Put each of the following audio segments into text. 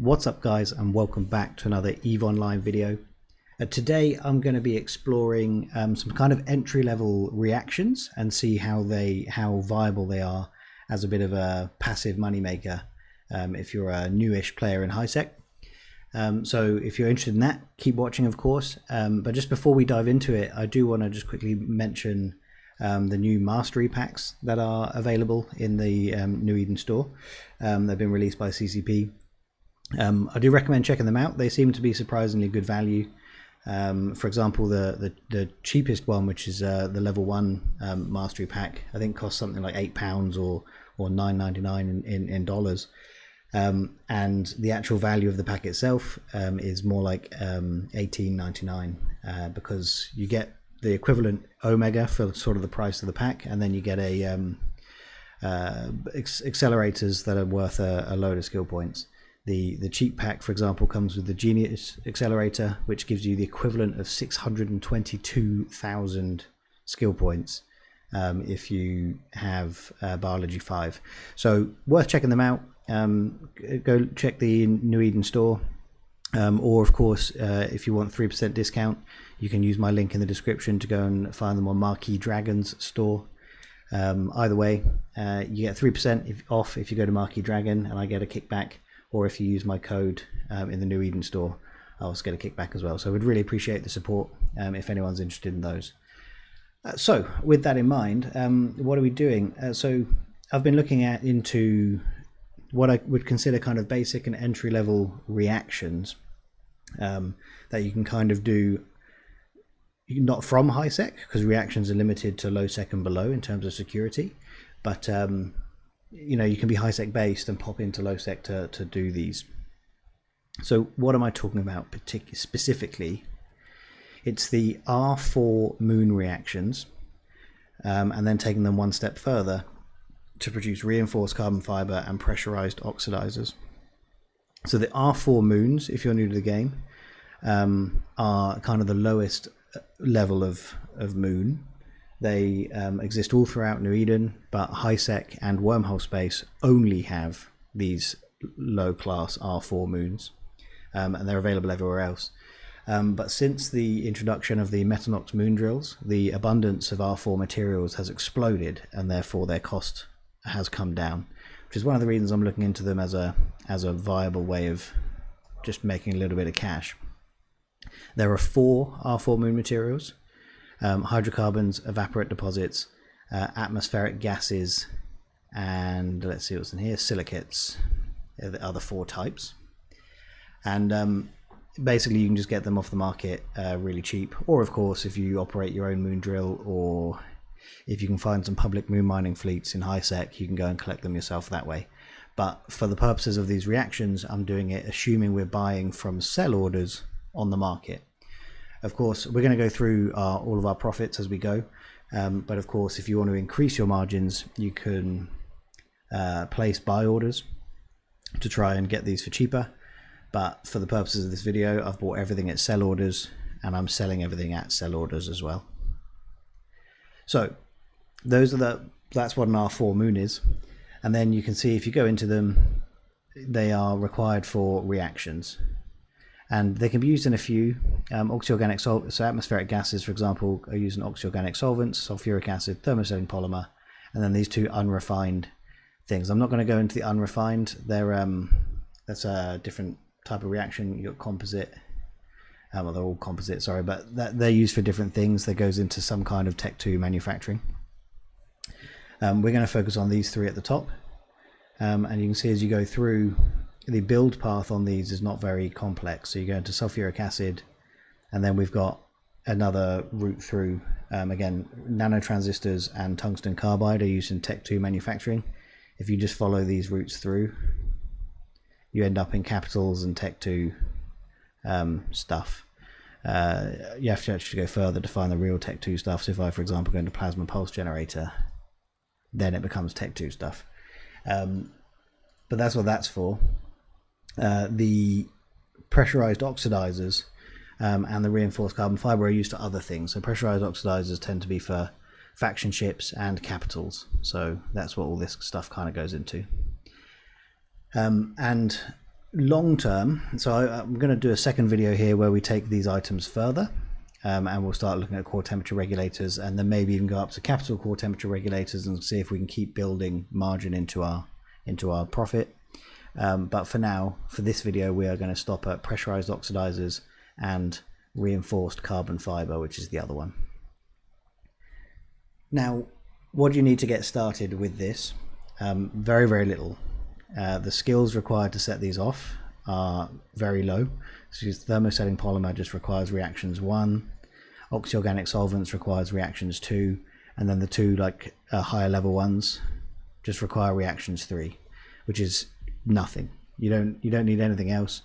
What's up guys, and welcome back to another EVE Online video. Today I'm going to be exploring some kind of entry-level reactions and see how viable they are as a bit of a passive moneymaker if you're a newish player in HiSec. So if you're interested in that, keep watching of course, but just before we dive into it, I do want to just quickly mention the new mastery packs that are available in the New Eden store. They've been released by CCP. I do recommend checking them out. They seem to be surprisingly good value. For example, the cheapest one, which is the level 1 mastery pack, I think costs something like £8 or $9.99 in dollars. And the actual value of the pack itself is more like $18.99 because you get the equivalent Omega for sort of the price of the pack, and then you get a accelerators that are worth a load of skill points. The cheap pack, for example, comes with the Genius accelerator, which gives you the equivalent of 622,000 skill points if you have Biology 5. So worth checking them out. Go check the New Eden store, or of course if you want 3% discount, you can use my link in the description to go and find them on Marquee Dragon's store. Either way, you get 3% off if you go to Marquee Dragon, and I get a kickback. Or if you use my code in the New Eden store, I'll also get a kickback as well. So I would really appreciate the support if anyone's interested in those. So with that in mind, what are we doing? So I've been looking into what I would consider kind of basic and entry level reactions that you can kind of do, not from HiSec, because reactions are limited to low sec and below in terms of security, but you know, you can be HiSec based and pop into low sec to do these. So what am I talking about specifically? It's the R4 moon reactions, and then taking them one step further to produce reinforced carbon fiber and pressurized oxidizers. So the R4 moons, if you're new to the game, are kind of the lowest level of moon. They exist all throughout New Eden, but HiSec and Wormhole Space only have these low-class R4 moons, and they're available everywhere else. But since the introduction of the Metanox moon drills, the abundance of R4 materials has exploded, and therefore their cost has come down, which is one of the reasons I'm looking into them as a viable way of just making a little bit of cash. There are 4 R4 moon materials. Hydrocarbons, evaporate deposits, atmospheric gases, and let's see what's in here, silicates are the other 4 types. And basically you can just get them off the market really cheap, or of course if you operate your own moon drill, or if you can find some public moon mining fleets in HiSec, you can go and collect them yourself that way. But for the purposes of these reactions, I'm doing it assuming we're buying from sell orders on the market. Of course, we're going to go through all of our profits as we go, but of course, if you want to increase your margins, you can place buy orders to try and get these for cheaper. But for the purposes of this video, I've bought everything at sell orders, and I'm selling everything at sell orders as well. So that's what an R4 moon is, and then you can see if you go into them, they are required for reactions. And they can be used in a few oxyorganic solvents. So atmospheric gases, for example, are used in oxyorganic solvents, sulfuric acid, thermosetting polymer, and then these 2 unrefined things. I'm not going to go into the unrefined. That's a different type of reaction. You've got composite. Well, they're all composite, sorry, but they're used for different things. That goes into some kind of Tech 2 manufacturing. We're going to focus on these 3 at the top, and you can see as you go through, the build path on these is not very complex. So you go into sulfuric acid, and then we've got another route through, again, nanotransistors and tungsten carbide are used in Tech 2 manufacturing. If you just follow these routes through, you end up in capitals and Tech 2 stuff. You have to actually go further to find the real Tech 2 stuff. So if I, for example, go into plasma pulse generator, then it becomes Tech 2 stuff. But that's what that's for. The pressurized oxidizers and the reinforced carbon fiber are used to other things. So pressurized oxidizers tend to be for faction ships and capitals. So that's what all this stuff kind of goes into. And long term, so I'm going to do a second video here where we take these items further, and we'll start looking at core temperature regulators, and then maybe even go up to capital core temperature regulators and see if we can keep building margin into our profit. But for now, for this video, we are going to stop at pressurized oxidizers and reinforced carbon fiber, which is the other one. Now, what do you need to get started with this? Very, very little. The skills required to set these off are very low. So thermosetting polymer just requires reactions 1, oxyorganic solvents requires reactions 2, and then the two higher level ones just require reactions 3, which is nothing. You don't need anything else.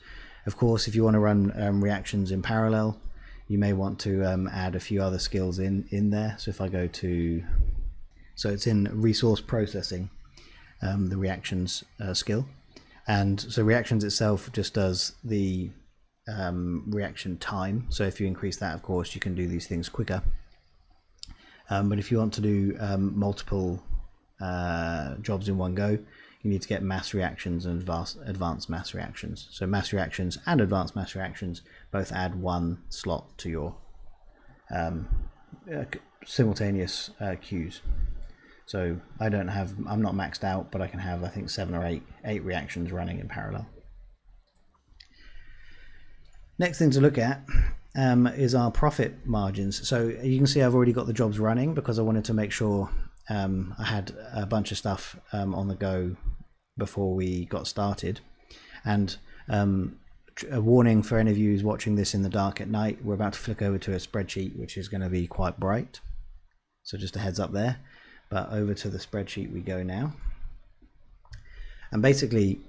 Of course, if you want to run reactions in parallel, you may want to add a few other skills in there. So if I go to, so it's in resource processing, the reactions skill, and so reactions itself just does the reaction time. So if you increase that, of course, you can do these things quicker. But if you want to do multiple jobs in one go, you need to get mass reactions and advanced mass reactions. So mass reactions and advanced mass reactions both add 1 slot to your simultaneous queues. So I'm not maxed out, but I can have, I think, 7 or 8 reactions running in parallel. Next thing to look at is our profit margins. So you can see I've already got the jobs running because I wanted to make sure I had a bunch of stuff on the go before we got started. And a warning for any of you who's watching this in the dark at night, we're about to flick over to a spreadsheet which is going to be quite bright. So just a heads up there. But over to the spreadsheet we go now. And basically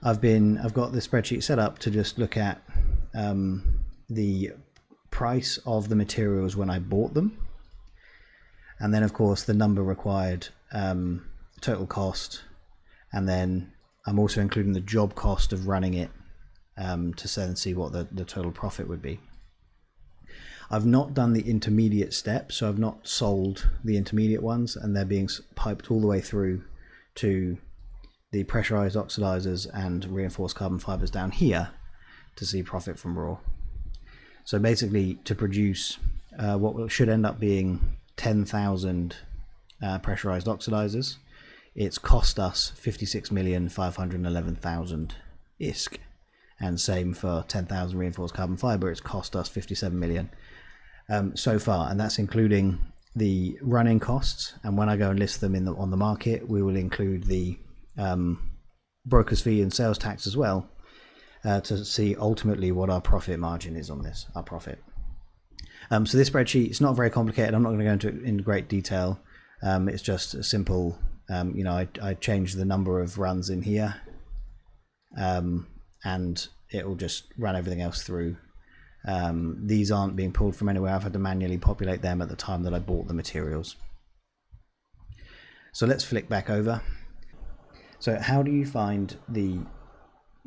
I've got the spreadsheet set up to just look at the price of the materials when I bought them. And then of course the number required, total cost, and then I'm also including the job cost of running it to then see what the total profit would be. I've not done the intermediate step, so I've not sold the intermediate ones, and they're being piped all the way through to the pressurized oxidizers and reinforced carbon fibers down here to see profit from raw. So basically, to produce what should end up being 10,000 pressurized oxidizers, it's cost us 56,511,000 ISK, and same for 10,000 reinforced carbon fiber, it's cost us 57 million so far, and that's including the running costs. And when I go and list them on the market, we will include the broker's fee and sales tax as well, to see ultimately what our profit margin is on this, our profit. So this spreadsheet, it's not very complicated. I'm not going to go into it in great detail. It's just a simple, I changed the number of runs in here, and it will just run everything else through. These aren't being pulled from anywhere. I've had to manually populate them at the time that I bought the materials. So let's flick back over. So how do you find the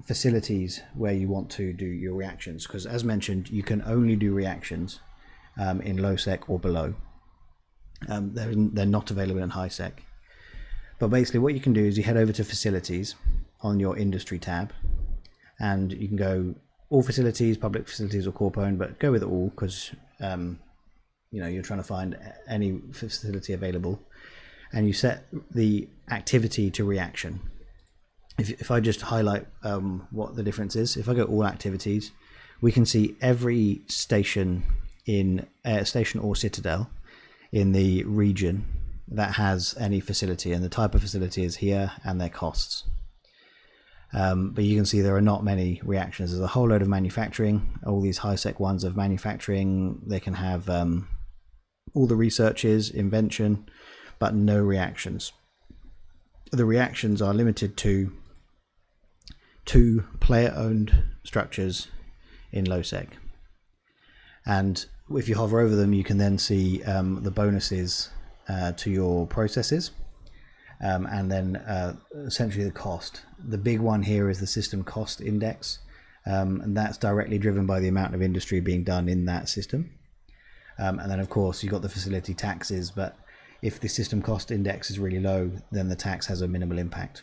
facilities where you want to do your reactions? Because as mentioned, you can only do reactions in low sec or below. They're not available in high sec. But basically what you can do is you head over to facilities on your industry tab, and you can go all facilities, public facilities or corp owned, but go with all because you're trying to find any facility available, and you set the activity to reaction. If I just highlight what the difference is, if I go all activities, we can see every station in station or citadel in the region that has any facility, and the type of facility is here and their costs. But you can see there are not many reactions. There's a whole load of manufacturing. All these high sec ones of manufacturing, they can have all the researches, invention, but no reactions. The reactions are limited to 2 player-owned structures in low sec. And if you hover over them, you can then see the bonuses to your processes. And then essentially the cost. The big one here is the system cost index, and that's directly driven by the amount of industry being done in that system. And then of course you've got the facility taxes, but if the system cost index is really low, then the tax has a minimal impact.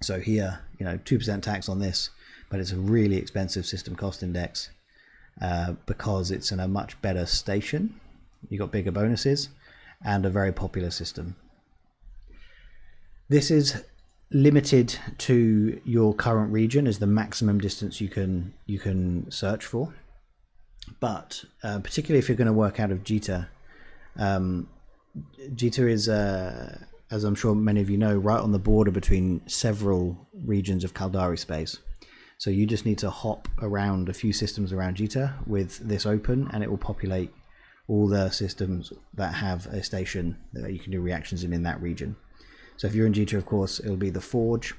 So here, 2% tax on this, but it's a really expensive system cost index because it's in a much better station. You got bigger bonuses and a very popular system. This is limited to your current region as the maximum distance you can search for. But particularly if you're going to work out of Jita, Jita is, as I'm sure many of you know, right on the border between several regions of Caldari space. So you just need to hop around a few systems around Jita with this open, and it will populate all the systems that have a station that you can do reactions in that region. So if you're in Jita, of course, it'll be the Forge.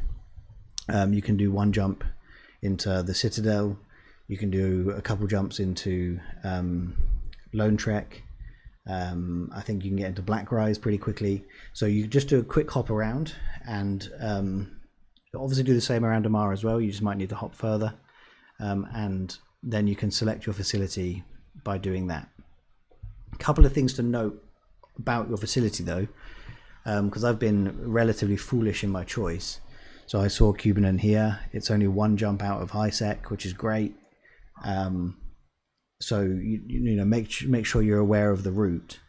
You can do one jump into the Citadel. You can do a couple jumps into Lone Trek. I think you can get into Blackrise pretty quickly. So you just do a quick hop around, and obviously do the same around Damar as well. You just might need to hop further, and then you can select your facility by doing that. A couple of things to note about your facility though, because I've been relatively foolish in my choice. So I saw Cubanon here. It's only one jump out of HiSec, which is great. So make sure you're aware of the route.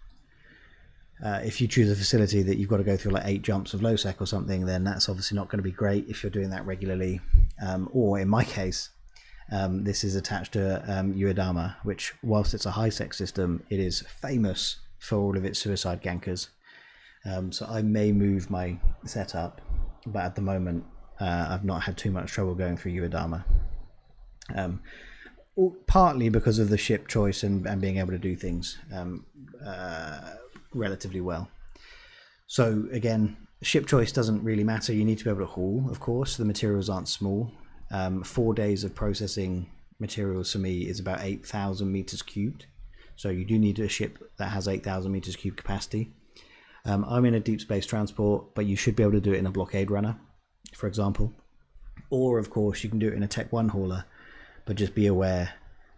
If you choose a facility that you've got to go through like 8 jumps of low-sec or something, then that's obviously not going to be great if you're doing that regularly. Or in my case, this is attached to Uedama, which whilst it's a high-sec system, it is famous for all of its suicide gankers. So I may move my setup, but at the moment I've not had too much trouble going through Uedama. Partly because of the ship choice and being able to do things relatively well. So again, ship choice doesn't really matter. You need to be able to haul, of course. The materials aren't small. 4 days of processing materials for me is about 8,000 meters cubed. So you do need a ship that has 8,000 meters cubed capacity. I'm in a deep space transport, but you should be able to do it in a blockade runner, for example. Or of course you can do it in a Tech 1 hauler, but just be aware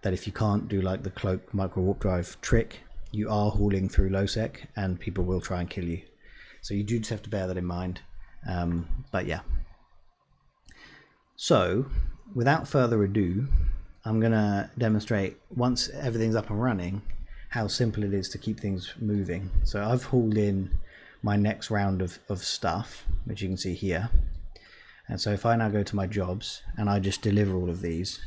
that if you can't do like the cloak micro warp drive trick, you are hauling through low sec and people will try and kill you. So you do just have to bear that in mind. But yeah. So without further ado, I'm going to demonstrate, once everything's up and running, how simple it is to keep things moving. So I've hauled in my next round of stuff, which you can see here. And so if I now go to my jobs and I just deliver all of these,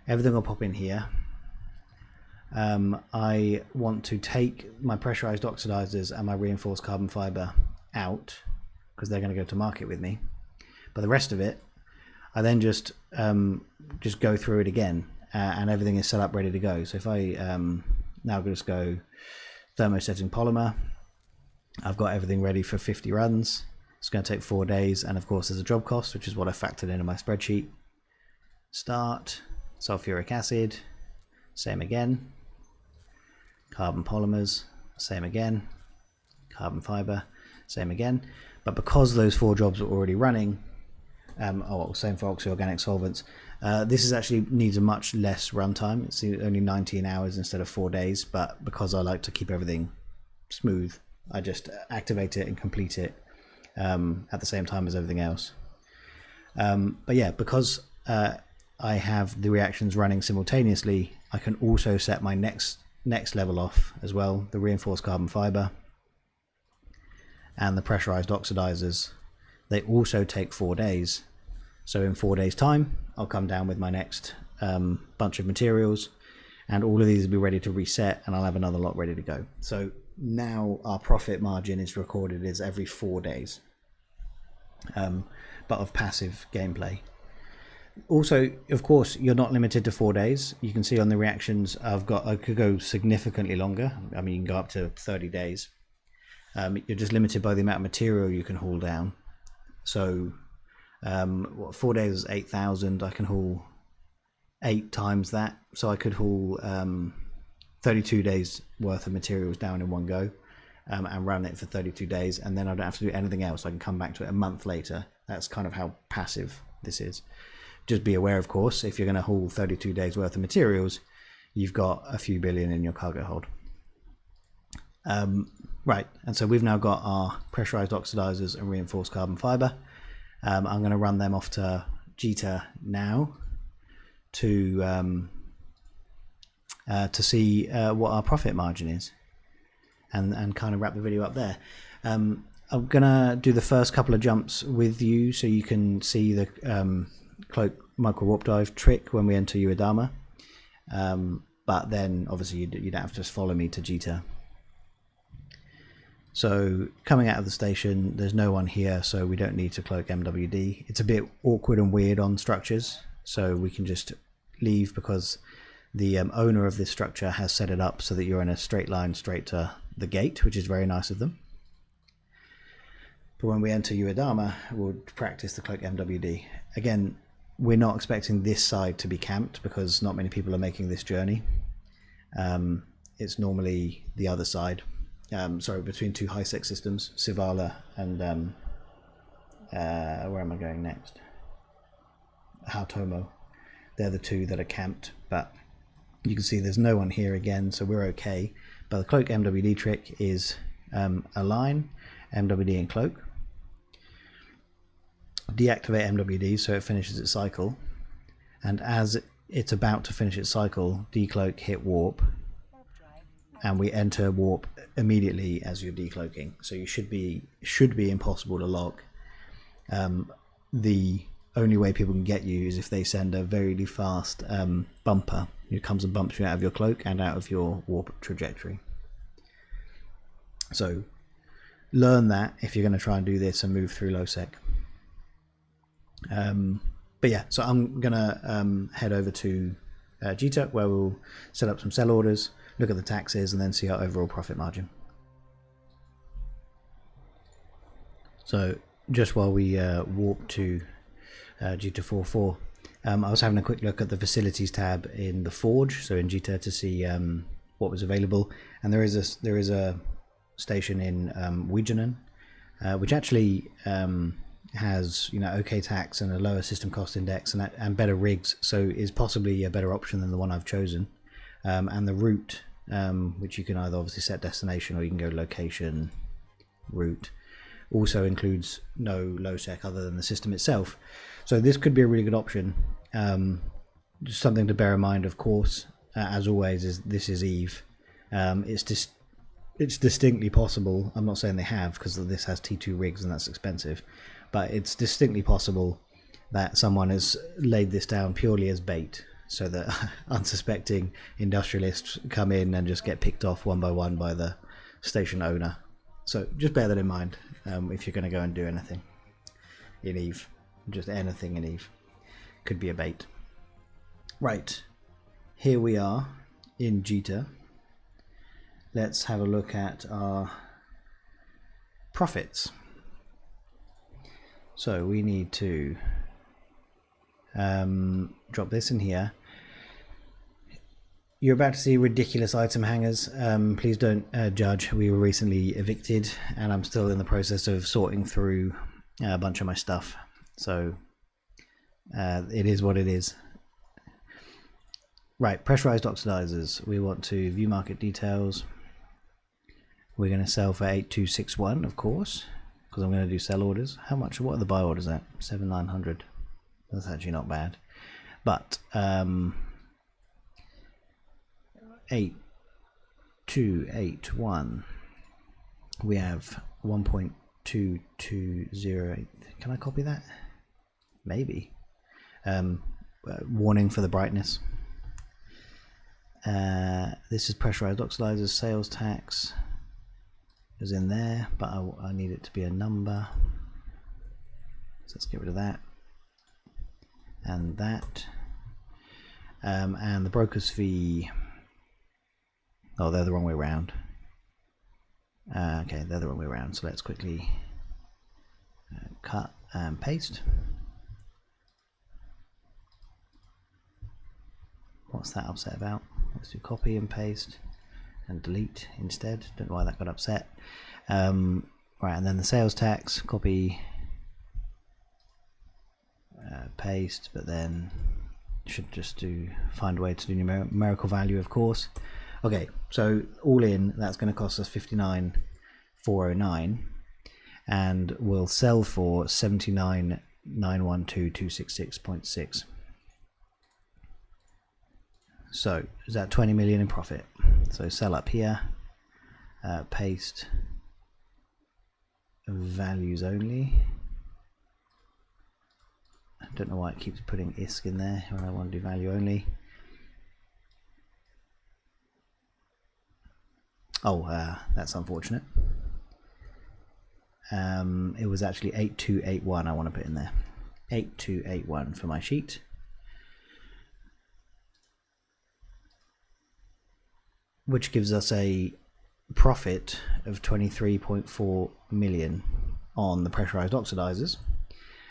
everything will pop in here. I want to take my pressurized oxidizers and my reinforced carbon fiber out because they're going to go to market with me. But the rest of it, I then just go through it again, and everything is set up ready to go. So if I now just go thermosetting polymer, I've got everything ready for 50 runs. It's going to take 4 days, and of course there's a job cost, which is what I factored into my spreadsheet. Start, sulfuric acid, same again. Carbon polymers, same again. Carbon fiber, same again. But because those 4 jobs are already running, same for oxy-organic solvents, this is actually needs a much less runtime. It's only 19 hours instead of 4 days, but because I like to keep everything smooth, I just activate it and complete it at the same time as everything else. But yeah, because I have the reactions running simultaneously, I can also set my next level off as well, the reinforced carbon fiber and the pressurized oxidizers. They also take 4 days. So in 4 days time, I'll come down with my next bunch of materials, and all of these will be ready to reset, and I'll have another lot ready to go. So now our profit margin is recorded as every 4 days, but of passive gameplay. Also, of course, you're not limited to 4 days. You can see on the reactions I could go significantly longer. I mean, you can go up to 30 days. You're just limited by the amount of material you can haul down. So 4 days is 8,000. I can haul 8 times that, so I could haul 32 days worth of materials down in one go, and run it for 32 days, and then I don't have to do anything else. I can come back to it a month later. That's kind of how passive this is. Just be aware, of course, if you're going to haul 32 days worth of materials, you've got a few billion in your cargo hold. Right, and so we've now got our pressurized oxidizers and reinforced carbon fiber. I'm going to run them off to Jita now to see what our profit margin is, and kind of wrap the video up there. I'm gonna do the first couple of jumps with you so you can see the cloak micro warp dive trick when we enter Uedama, but then obviously you don't have to just follow me to Jita. So coming out of the station, there's no one here, so we don't need to cloak MWD. It's a bit awkward and weird on structures, so we can just leave because the owner of this structure has set it up so that you're in a straight line straight to the gate, which is very nice of them. But when we enter Uedama, we'll practice the cloak MWD. Again, we're not expecting this side to be camped because not many people are making this journey. It's normally the other side. Sorry, between two high-sec systems, Sivala and where am I going next? Hautomo. They're the two that are camped, but you can see there's no one here again, so we're okay. But the cloak MWD trick is align MWD and cloak, deactivate MWD so it finishes its cycle, and as it's about to finish its cycle, decloak, hit warp, and we enter warp immediately as you're decloaking. So you should be impossible to lock. The only way people can get you is if they send a very fast bumper who comes and bumps you out of your cloak and out of your warp trajectory. So learn that if you're going to try and do this and move through low sec. But yeah, so I'm going to head over to Jita, where we'll set up some sell orders, look at the taxes, and then see our overall profit margin. So just while we warp to Jita 4.4, I was having a quick look at the facilities tab in the Forge, so in Jita, to see what was available, and there is a station in Wigenen, which actually has okay tax and a lower system cost index and better rigs, so is possibly a better option than the one I've chosen. And the route, which you can either obviously set destination or you can go location route, also includes no low sec other than the system itself. So this could be a really good option. Just something to bear in mind, of course, as always, is this is Eve. It's distinctly possible, I'm not saying they have, because this has T2 rigs and that's expensive, but it's distinctly possible that someone has laid this down purely as bait, so that unsuspecting industrialists come in and just get picked off one by one by the station owner. So just bear that in mind if you're going to go and do anything in Eve. Just anything in Eve could be a bait. Right, here we are in Jita. Let's have a look at our profits. So we need to drop this in here. You're about to see ridiculous item hangers. Please don't judge. We were recently evicted and I'm still in the process of sorting through a bunch of my stuff. So it is what it is. Right, pressurized oxidizers. We want to view market details. We're going to sell for 8261, of course, because I'm going to do sell orders. How much? What are the buy orders at? 7900. That's actually not bad. But 8281. We have 1.2208. Can I copy that? Maybe. Warning for the brightness. This is pressurized oxidizers. Sales tax is in there, but I need it to be a number. So let's get rid of that and that. And the broker's fee. Oh, they're the wrong way around. Okay, they're the wrong way around. So let's quickly cut and paste. What's that upset about? Let's do copy and paste and delete instead. Don't know why that got upset. Right, and then the sales tax, copy, paste, but then should just find a way to do numerical value, of course. Okay, so all in, that's going to cost us 59 409 and will sell for 79,912,266.6. So is that 20 million in profit? So sell up here, paste values only. I don't know why it keeps putting ISK in there when I want to do value only. Oh, that's unfortunate. It was actually 8281 I want to put in there. 8281 for my sheet. Which gives us a profit of 23.4 million on the pressurized oxidizers.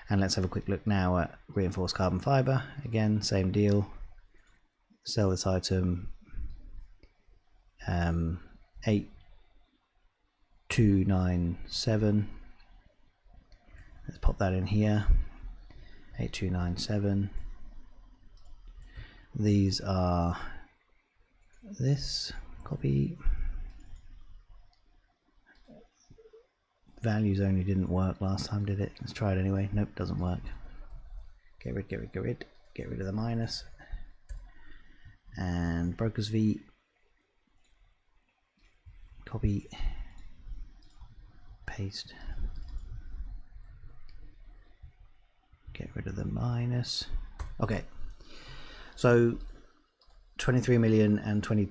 And let's have a quick look now at reinforced carbon fiber. Again, same deal. Sell this item 8297. Let's pop that in here. 8297. These are this. Copy. Values only didn't work last time, did it? Let's try it anyway. Nope, doesn't work. Get rid of the minus. And brokers V. Copy. Paste. Get rid of the minus. Okay. So 23 million and 20.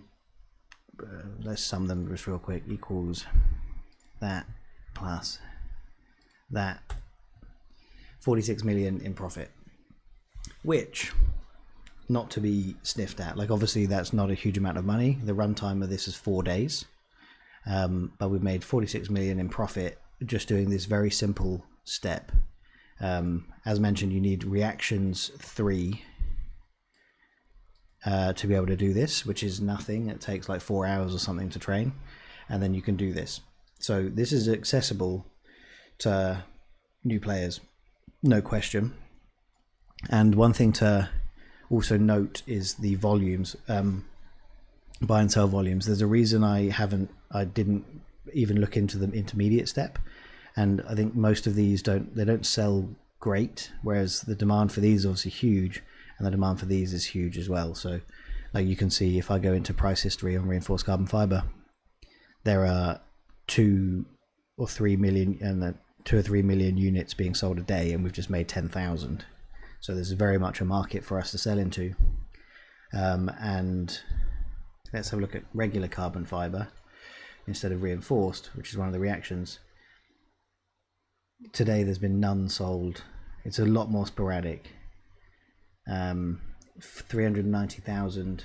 Let's sum them just real quick. Equals that plus that. 46 million in profit, which not to be sniffed at. Like, obviously that's not a huge amount of money. The runtime of this is 4 days, but we've made 46 million in profit just doing this very simple step. As mentioned, you need reactions 3 to be able to do this, which is nothing. It takes like 4 hours or something to train, and then you can do this. So this is accessible to new players, no question. And one thing to also note is the volumes, buy and sell volumes. There's a reason I didn't even look into the intermediate step, and I think most of these don't sell great, whereas the demand for these is obviously huge, and the demand for these is huge as well. So like you can see, if I go into price history on reinforced carbon fiber, there are 2 or 3 million units being sold a day, and we've just made 10,000. So there's very much a market for us to sell into. And let's have a look at regular carbon fiber instead of reinforced, which is one of the reactions. Today there's been none sold. It's a lot more sporadic. 390,000.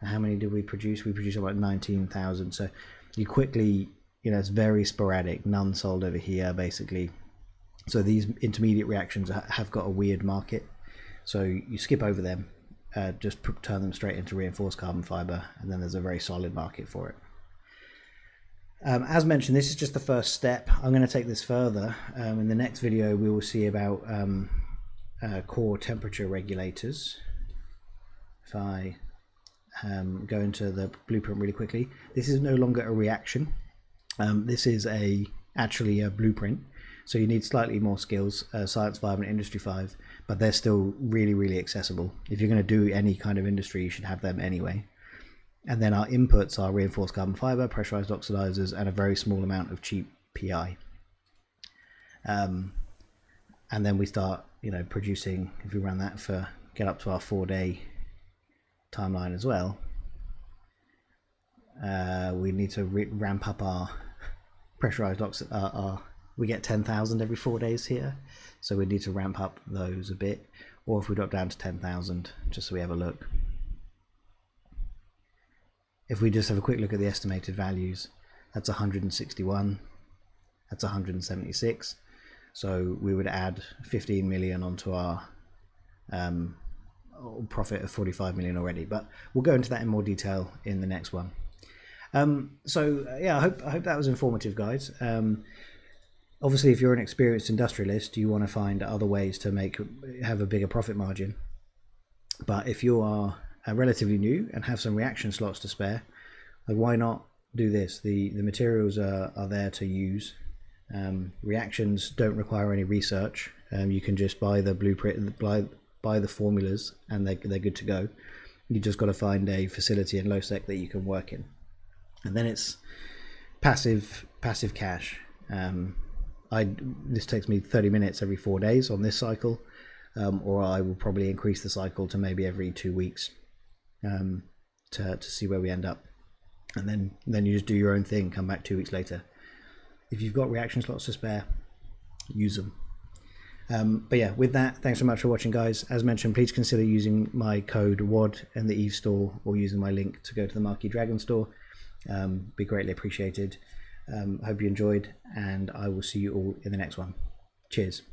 How many did we produce? We produced about 19,000. So you quickly, it's very sporadic. None sold over here, basically. So these intermediate reactions have got a weird market. So you skip over them, just turn them straight into reinforced carbon fiber, and then there's a very solid market for it. As mentioned, this is just the first step. I'm going to take this further. In the next video, we will see about core temperature regulators. If I go into the blueprint really quickly, this is no longer a reaction. This is actually a blueprint. So you need slightly more skills, Science 5 and Industry 5, but they're still really, really accessible. If you're going to do any kind of industry, you should have them anyway. And then our inputs are reinforced carbon fiber, pressurized oxidizers, and a very small amount of cheap PI. And then we start, producing. If we run that get up to our 4-day timeline as well, we need to ramp up our pressurized oxidizers. We get 10,000 every 4 days here, so we need to ramp up those a bit. Or if we drop down to 10,000, just so we have a look. If we just have a quick look at the estimated values, that's 161, that's 176. So we would add 15 million onto our profit of 45 million already, but we'll go into that in more detail in the next one. Yeah, I hope that was informative, guys. Obviously, if you're an experienced industrialist, you want to find other ways to have a bigger profit margin. But if you are relatively new and have some reaction slots to spare, like why not do this. The materials are there to use. Reactions don't require any research. You can just buy the blueprint, buy the formulas, and they're good to go. You just got to find a facility in LowSec that you can work in, and then it's passive cash. This takes me 30 minutes every 4 days on this cycle, or I will probably increase the cycle to maybe every 2 weeks to see where we end up, and then you just do your own thing. Come back 2 weeks later. If you've got reaction slots to spare, use them. But yeah, with that, thanks so much for watching, guys. As mentioned, please consider using my code WAD in the Eve store, or using my link to go to the Marquee Dragon store. Be greatly appreciated. Hope you enjoyed, and I will see you all in the next one. Cheers.